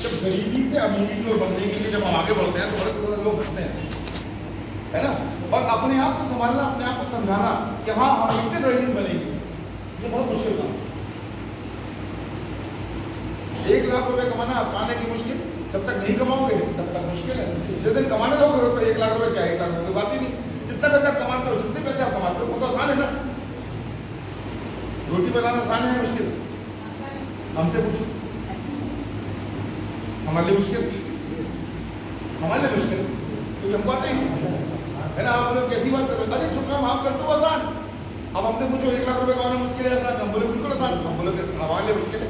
जब गरीबी से अमीरी की ओर बढ़ने के लिए जब हम आगे बढ़ते हैं तो बड़े लोग हंसते हैं, है ना। और अपने आप को संभालना, अपने आप को समझाना कि हाँ हम एक दिन रईस बनेंगे, ये बहुत मुश्किल काम। 1 लाख रुपए कमाना आसान है कि मुश्किल? जब तक नहीं कमाओगे तब तक मुश्किल है। जिस दिन कमाने लगोगे तो 1 लाख रुपए क्या, 1 लाख रुपए की बात ही नहीं। जितना पैसे आप कमाते हो, जितने पैसे आप कमाते हो वो तो आसान है ना। रोटी बनाना आसान है मुश्किल? हमसे पूछो, हमारे लिए मुश्किल? हमारे लिए मुश्किल क्योंकि हमको आते ही नहीं, है ना। आप लोग कैसी बात कर रहे हो? अरे छोटा काम आप करते हो आसान। अब हमसे पूछो 1 लाख रुपए कमाना मुश्किल है आसान? हम बोले बिल्कुल आसान। हम बोले हमारे लिए मुश्किल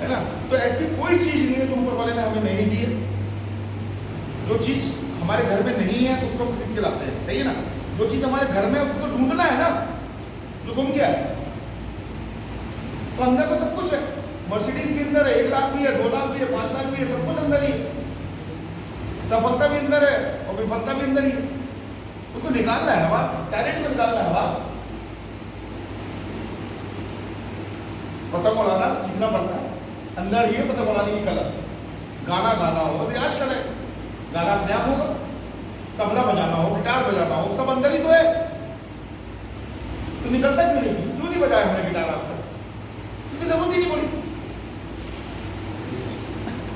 है ना। तो ऐसी कोई चीज नहीं है जो ऊपर वाले ने हमें नहीं दी है। जो चीज हमारे घर में नहीं है उसको हम खरीद के लाते हैं, सही है ना। जो चीज हमारे घर में है उसको तो ढूंढना है ना, जो गुम गया है। तो अंदर तो सब कुछ है। मर्सिडीज भी अंदर है, 1 लाख भी है, 2 लाख भी है, 5 लाख भी है, सब कुछ अंदर ही है। सफलता भी अंदर है और विफलता भी अंदर ही है। उसको निकालना है बाहर, टैलेंट को निकालना है बाहर। पतंग उड़ाना सीखना पड़ता है, अंदर ही है पतंग उड़ाने की कला। गाना गाना हो रियाज करें, गाना अपने आप होगा। तबला बजाना हो, गिटार बजाना हो, सब अंदर ही तो है। तो निकलता क्यों नहीं बजाया हमने गिटार आज तक? क्योंकि जरूरत ही नहीं पड़ी,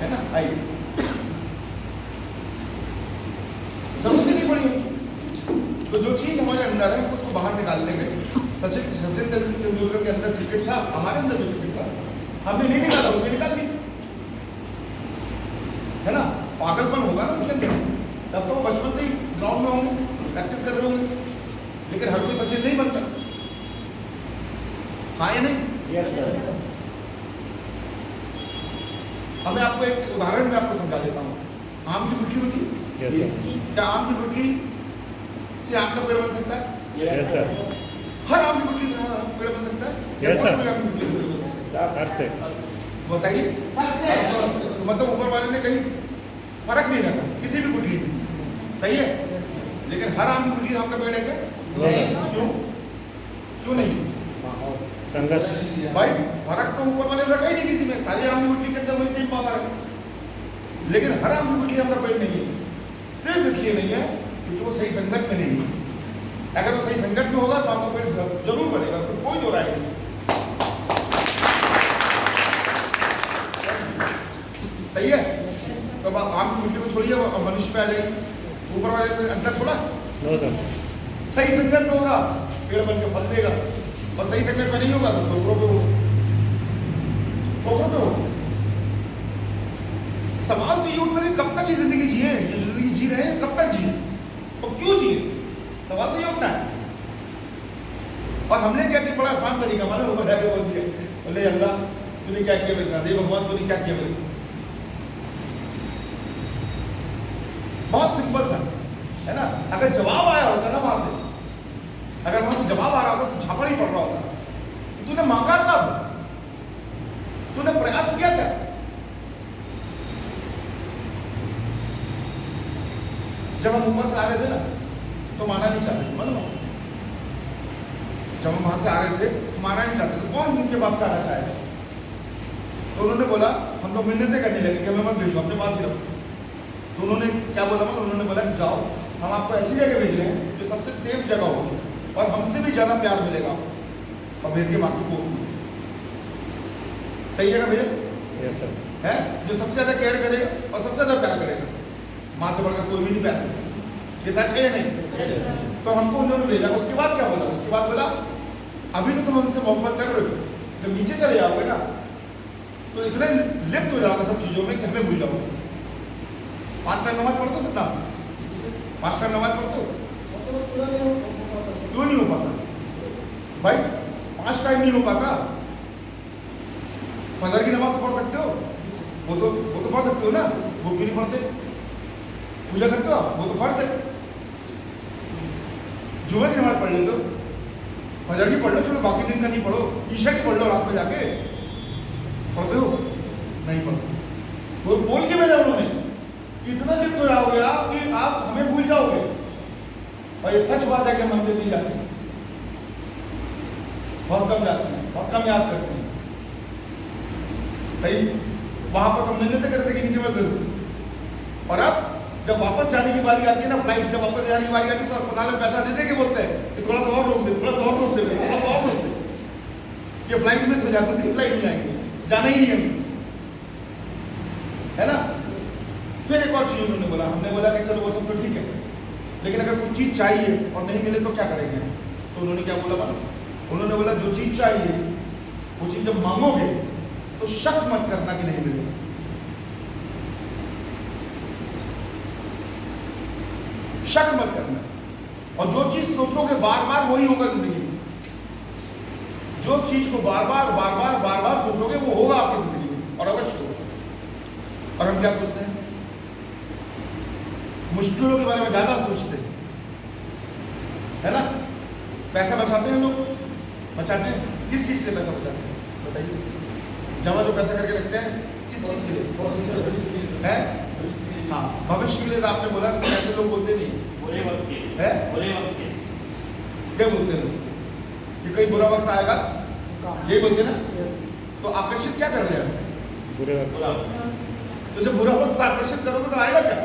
है ना। आइए, जरूरत ही नहीं पड़ी। तो जो चीज हमारे अंदर है उसको बाहर निकाल लेंगे। सचिन तेंदुलकर के अंदर क्रिकेट था, हमारे अंदर भी क्रिकेट था, हमने नहीं निकाला, उसने निकाल ली, है ना। पागलपन होगा ना उनके अंदर, तब तो वो बचपन से ही ग्राउंड में होंगे, प्रैक्टिस कर रहे होंगे। लेकिन हर कोई सचिन नहीं बनता, हाँ या नहीं? Yes sir. अब मैं आपको एक उदाहरण में आपको समझा देता हूँ। आम की गुठली होती है, यस सर। क्या आम की गुठली से आम का पेड़ बन सकता है? Yes sir. हर आम की गुठली से पेड़ बन सकता है? Yes sir. कोई आम की गुठली से पेड़ बन सकता है? हर से बताइए। मतलब ऊपर वाले ने कहीं फर्क नहीं रखा किसी भी गुठली में, सही है। लेकिन हर आम की गुठली आम का पेड़ है क्या? क्यों नहीं? संगत भाई फर्क तो ऊपर वाले रखा ही नहीं किसी में, सारी आम की गुठली के अंदर वही सेम पावर है। लेकिन हर आम की गुठली आम का पेड़ नहीं है, सिर्फ इसलिए नहीं है क्योंकि वो सही संगत में नहीं है। अगर वो सही संगत में होगा तो आपका पेड़ जरूर बनेगा, तो कोई दो राय नहीं। सही है। तो अब आम की गुठली को छोड़िए, अब मनुष्य पे आ जाइए। ऊपर वाले कोई अंतर छोड़ा? No sir. सही संगत में होगा पेड़ बन के फल देगा, और सही संगत में नहीं होगा तो ठोकरों पे होगा, ठोकरों पे होगा। सवाल तो ये उठता है कि कब तक ये जिंदगी जिए, ये जिंदगी जी रहे हैं, कब तक जिए और क्यों जिए? सवाल तो ये उठना है। और हमने क्या किया? बड़ा आसान तरीका, मानो ऊपर जाके बोल दिया, बोले अल्लाह तूने क्या किया मेरे साथ, हे भगवान तूने क्या किया मेरे साथ। बहुत सिंपल सा है ना। अगर जवाब आया होता ना वहां से, अगर वहां से जवाब आ रहा होता तो झापड़ ही पड़ रहा होता। तूने मांगा कब? तूने प्रयास किया क्या? जब हम ऊपर से आ रहे थे ना तो माना नहीं चाहते थे, मालूम है? जब हम वहां से आ रहे थे तो माना नहीं चाहते थे। कौन उनके पास से आना चाहेगा? तो उन्होंने बोला, हम लोग मिन्नतें करने लगे कि हमें मत भेजो, अपने पास ही रखो। तो उन्होंने क्या बोला? उन्होंने बोला कि जाओ, हम आपको ऐसी जगह भेज रहे हैं जो सबसे सेफ जगह होगी और हमसे भी ज्यादा प्यार मिलेगा आपको, और भेज के बाकी को सही जगह भेजा यस सर। है, जो सबसे ज्यादा केयर करेगा और सबसे ज्यादा प्यार करेगा। माँ से बढ़कर कोई भी नहीं प्यार करेगा, ये सच है या नहीं? तो हमको उन्होंने भेजा। उसके बाद क्या बोला? उसके बाद बोला अभी तो तुम हमसे मोहब्बत कर रहे हो, जब नीचे चले जाओगे ना तो इतने लिप्त हो जाओगे सब चीजों में कि हमें भूल जाओगे। 5 टाइम नमाज पढ़ते हो सदा? 5 टाइम नमाज पढ़ते हो? क्यों नहीं हो पाता भाई? 5 टाइम नहीं हो पाता। फजर की नमाज पढ़ सकते हो, वो तो पढ़ सकते हो ना, वो क्यों नहीं पढ़ते? पूजा करते हो आप, वो तो फर्ज है। जुमे की नमाज पढ़ लेते हो, फजर की पढ़ लो, चलो बाकी दिन का नहीं पढ़ो, ईशा की पढ़ लो रात में जाके। पढ़ते हो? नहीं पढ़ते। वो बोल के भेजा उन्होंने, कितना लिप्त हो जाओगे आप कि आप हमें भूल जाओगे। और ये सच बात है कि मंदिर नहीं जाते, बहुत कम जाते हैं, बहुत कम याद करते हैं। सही, वहां पर हम मेहनत करते कि नीचे मत भेजो। और अब जब वापस जाने की बारी आती है ना, फ्लाइट जब वापस जाने की बारी आती है, तो अस्पताल में पैसा देते कि बोलते हैं कि थोड़ा सा और रोक दे, थोड़ा सा और रोक दे, थोड़ा सा और रोक दे। ये फ्लाइट मिस हो जाती है, फ्लाइट में जाएंगे, जाना ही नहीं है ना। फिर एक और चीज उन्होंने बोला, हमने बोला कि चलो वो सब तो ठीक है, लेकिन अगर कुछ चीज चाहिए और नहीं मिले तो क्या करेंगे? तो उन्होंने क्या बोला? उन्होंने बोला जो चीज चाहिए वो चीज जब मांगोगे तो शक मत करना कि नहीं मिलेगा। शक मत करना, और जो चीज सोचोगे बार बार वही होगा जिंदगी में। जो चीज को बार बार सोचोगे वो होगा आपकी जिंदगी में, और अवश्य होगा। और हम क्या सोचते हैं? मुश्किलों के बारे में ज्यादा सोचते हैं, है ना। पैसा बचाते हैं लोग, बचाते हैं किस चीज के लिए पैसा बचाते हैं बताइए? जमा जो पैसा करके रखते हैं किस चीज के लिए है? हाँ, भविष्य के लिए। आपने बोला कि ऐसे लोग बोलते नहीं है, क्या बोलते हैं लोग कि कई बुरा वक्त आएगा, ये बोलते ना। तो आकर्षित क्या कर रहे हैं? बुरे वक्त। तो जब बुरा वक्त आकर्षित करोगे तो आएगा क्या?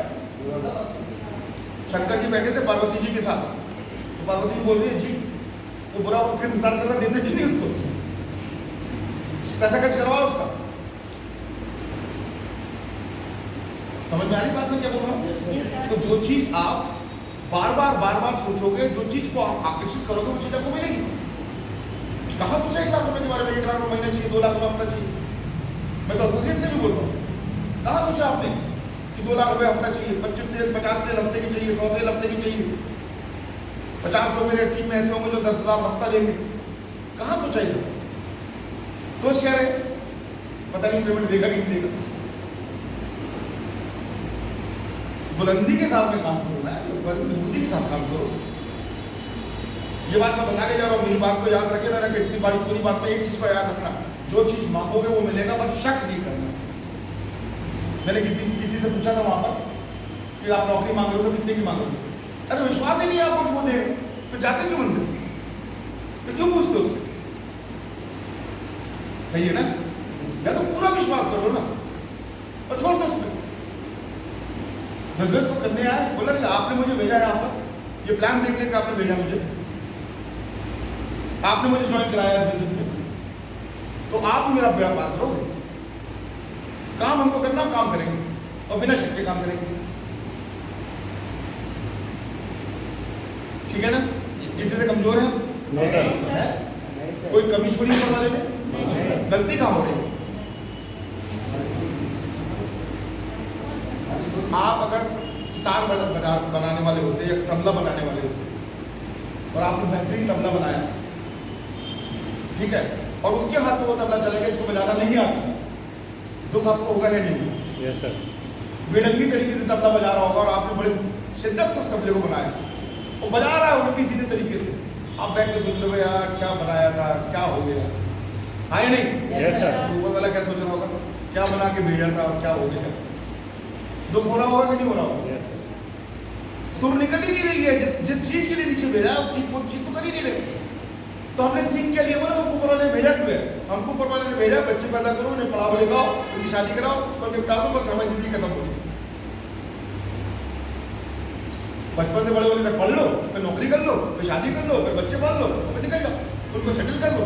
शंकर जी बैठे थे पार्वती जी के साथ, तो पार्वती जी बोल रही है जी वो बुरा वक्त का इंतजार कर रहा, देते क्यों नहीं उसको? पैसा खर्च करवाओ उसका। समझ में आ रही बात में क्या बोल रहा हूँ? तो जो चीज आप बार बार सोचोगे, जो चीज को आप आकर्षित करोगे वो चीज आपको मिलेगी। कहाँ सोचा 1 लाख रुपए के बारे में? 1 लाख रुपए महीना चाहिए, 2 लाख रुपए हफ्ता चाहिए। मैं तो एसोसिएट से भी बोल रहा हूँ, कहाँ सोचा आपने कि 2 लाख रुपए हफ्ता चाहिए, 25 सेल 50 सेल हफ्ते की चाहिए, 100 सेल हफ्ते की चाहिए, 50 लोग मेरे टीम में ऐसे होंगे जो 10,000 हफ्ता लेंगे। कहाँ सोचा ये सब? सोच क्या रहे? पता नहीं पेमेंट देगा कि नहीं देगा। बुलंदी के साथ में काम करो ना, मजबूती के साथ काम करो। ये बात मैं बता के जा रहा हूँ, मेरी बात को याद रखे ना कि इतनी बड़ी पूरी बात में एक चीज को याद रखना, जो चीज मांगोगे वो मिलेगा, पर शक नहीं करना। मैंने किसी से पूछा था वहां पर कि आप नौकरी मांग रहे हो तो कितने की मांगोगे? अरे विश्वास ही नहीं है आपको कि वो देगा, तो जाते क्यों मंदिर? तो क्यों पूछते उससे? सही है ना? या तो पूरा विश्वास करो ना और छोड़ दो उसमें। बिजनेस को करने आया, बोला कि आपने मुझे भेजा है यहाँ पर, ये प्लान देखने का आपने भेजा मुझे, आपने मुझे ज्वाइन कराया है बिजनेस में, तो आप मेरा बेड़ा पार करोगे। काम हमको करना, काम करेंगे और बिना शक के काम करेंगे। ठीक है ना? किसी से कमजोर है? नहीं सर। कोई कमी छोड़ी ऊपर वाले ने? गलती कहाँ हो रही है? आप अगर सितार बनाने वाले होते या तबला बनाने वाले होते और आपने बेहतरीन तबला बनाया, ठीक है, और उसके हाथ में वो तबला चलेगा, इसको बजाना नहीं आता, दुख आपको होगा या नहीं? Yes sir. बेढंगी तरीके से तबला बजा रहा होगा और आपने बड़े शिद्दत से उस तबले को बनाया, वो बजा रहा है उल्टी सीधे तरीके से, आप बैठ के सोच रहे हो यार क्या बनाया था, क्या हो गया? हाँ या नहीं? Yes sir. ऊपर वाला क्या सोच रहा होगा, क्या बना के भेजा था और क्या हो गया? दुख हो रहा होगा कि नहीं हो रहा होगा? Yes sir. सुर निकल ही नहीं रही है, जिस चीज के लिए नीचे भेजा है वो चीज तो कर ही नहीं रहे। तो हमने सीख के लिए बोला, हमको ऊपर वाले ने भेजा क्यों है? हमको ऊपर वाले ने भेजा बच्चे पैदा करो, उन्हें पढ़ाओ लिखाओ, उनकी शादी कराओ, उसको निपटा दो, बस हमारी जिंदगी खत्म हो गई। बचपन से बड़े होने तक पढ़ लो, फिर नौकरी कर लो, फिर शादी कर लो, फिर बच्चे पाल लो, फिर निकल जाओ, उनको सेटल कर लो,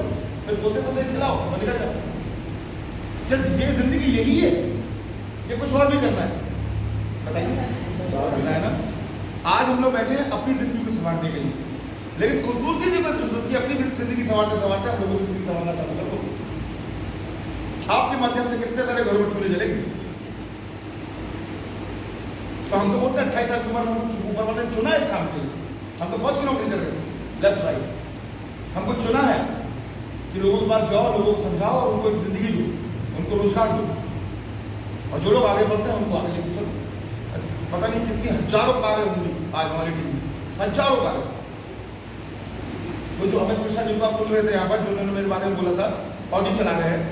फिर पोते पोते खिलाओ और निकल जाओ। जस्ट ये जिंदगी यही है, ये कुछ और भी करना है? बताइए, करना है ना? आज हम लोग बैठे हैं अपनी जिंदगी को संभालने के लिए, लेकिन खूबसूरती नहीं बस उसकी अपनी जिंदगी संभालते संभालते आप लोगों की जिंदगी संभालना चालू कर दो। आपके माध्यम से कितने सारे घरों में चूल्हे जलेंगे। तो हम तो बोलते हैं 28 साल की उम्र में ऊपर वाले ने चुना है इस काम के लिए। हम तो फौज की नौकरी कर रहे थे, लेफ्ट राइट। हमको चुना है कि लोगों के पास जाओ, लोगों को समझाओ और उनको एक जिंदगी दो, उनको रोजगार दो, और जो लोग आगे बढ़ते हैं उनको आगे लेके चलो। अच्छा, पता नहीं कितनी हजारों कारें होंगी आज हमारी टीम में, हजारों कारें। वो जो अमित मिश्रा जिनको आप सुन रहे थे यहाँ पर, जो उन्होंने मेरे बारे में बोला था, ऑडी चला रहे हैं,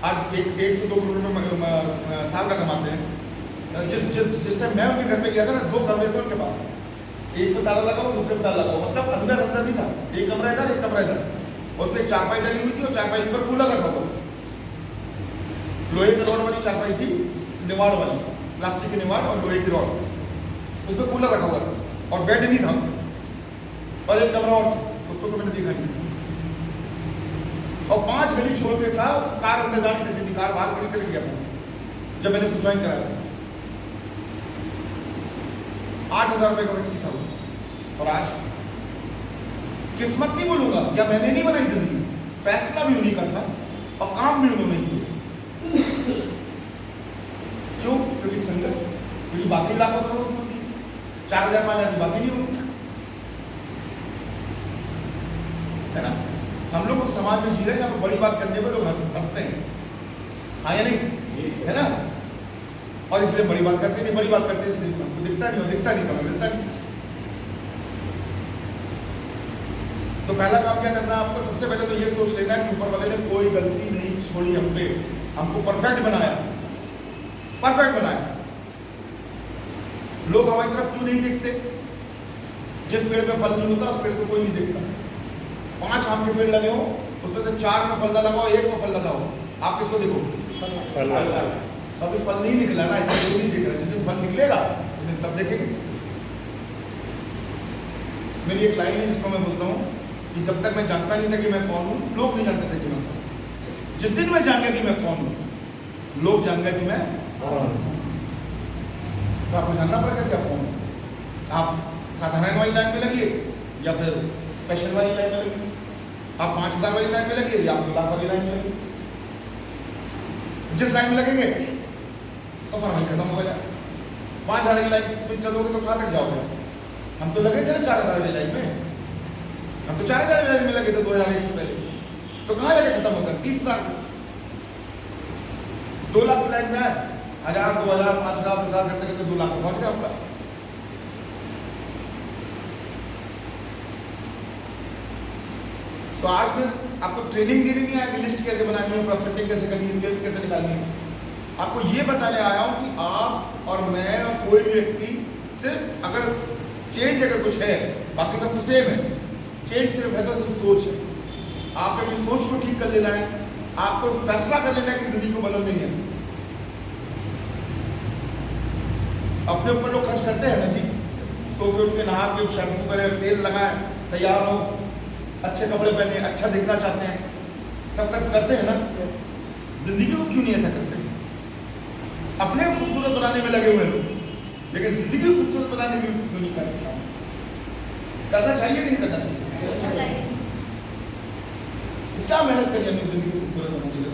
आज 1 से 2 करोड़ रुपये साल का कमाते हैं। जिस टाइम मैं उनके घर पे गया था ना, 2 कमरे थे उनके पास, एक में ताला लगा हुआ, दूसरे में ताला लगा हुआ, मतलब अंदर नहीं था, एक कमरा इधर एक कमरा इधर, उसमें 4 पाई डली हुई थी और 4 पाई के ऊपर कूलर रखा हुआ। लोहे की रॉड वाली चारपाई थी, निवाड़ वाली, प्लास्टिक की निवाड़ और लोहे की रॉड, उसमें कूलर रखा हुआ था और बेड नहीं था उसमें, और एक कमरा और था, उसको तो मैंने देखा नहीं, और 5 गली छोड़ के था, कार अंदर जा नहीं सकती थी, कार बाहर खड़ी करके गया था जब मैंने उसको ज्वाइन कराया था। 8,000 रुपये का व्यक्ति था वो, और आज किस्मत नहीं बोलूंगा या मैंने नहीं बनाई जिंदगी, फैसला भी उन्हीं का था और काम भी उन्होंने किए। क्यों? क्योंकि संगत, क्योंकि बातें लाखों करोड़ों की होती है, 4,000 5,000 की बातें नहीं होती है ना। हम लोग उस समाज में जी रहे हैं जहाँ पर बड़ी बात करने पर लोग हंसते हैं, हाँ या नहीं, है ना, और इसलिए बड़ी बात करते नहीं, बड़ी बात करते हैं इसलिए हमको दिखता नहीं, और दिखता नहीं तो हमें मिलता नहीं। तो पहला काम क्या करना है आपको? सबसे पहले तो ये सोच लेना कि ऊपर वाले ने कोई गलती नहीं छोड़ी हम पे, हमको परफेक्ट बनाया, परफेक्ट बनाया। लोग हमारी तरफ क्यों नहीं देखते? जिस पेड़ पे फल नहीं होता उस पेड़ को कोई नहीं देखता। 5 आम के पेड़ लगे हो, उसमें से 4 में फल लगा हो, 1 में फल लगा हो, आप किसको देखो? अभी फल नहीं निकला ना, इसलिए लोग नहीं देख रहे। जिस दिन फल निकलेगा उस दिन सब देखेंगे। मेरी एक लाइन है जिसको मैं बोलता हूँ कि जब तक मैं जानता नहीं था कि मैं कौन हूँ, लोग नहीं जानते थे कि मैं कौन हूँ। जिस दिन मैं जान गया कि मैं कौन हूँ, लोग जान गए कि मैं कौन हूँ। तो आपको जानना पड़ेगा कि आप कौन हो। आप साधारण वाली लाइन में लगिए या फिर स्पेशल वाली लाइन में लगिए, आप 5,000 वाली लाइन में लगिए या आप 2 लाख वाली लाइन में लगिए। जिस लाइन में लगेंगे सफर वहीं खत्म हो गया। 5,000 की लाइन में चलोगे तो कहाँ तक जाओगे? हम तो लगे थे ना 4,000 वाली लाइन में, हम तो 4,000 लाइन में लगे थे 2001 से पहले, तो कहाँ जाके खत्म होता है? 30,000 2 लाख की लाइन में है, 1,000 2,000 5,000 10,000 करते करते 2 लाख में पहुंच गया आपका। तो आज मैं आपको ट्रेनिंग देने नहीं आया कि लिस्ट कैसे बनानी है, प्रोस्पेक्टिंग कैसे करनी है, सेल्स कैसे निकालनी है। आपको ये बताने आया हूं कि आप और मैं और कोई भी व्यक्ति सिर्फ अगर चेंज अगर कुछ है, बाकी सब तो सेम है, चेंज सिर्फ है तो सोच है। आपको अपनी सोच को ठीक कर लेना है, आपको फैसला कर लेना है कि जिंदगी को बदलनी है। अपने ऊपर लोग खर्च करते हैं ना जी, सो के उठ के नहा के शैम्पू करें, तेल लगाए, तैयार हो, अच्छे कपड़े पहने, अच्छा दिखना चाहते हैं, सब खर्च करते हैं ना। जिंदगी को क्यों नहीं ऐसा करते? अपने को खूबसूरत बनाने में लगे हुए लोग, लेकिन जिंदगी को खूबसूरत बनाने में क्यों नहीं करते? करना चाहिए कि नहीं करना चाहिए? क्या मेहनत करिए अपनी जिंदगी को खूबसूरत बनाने के लिए?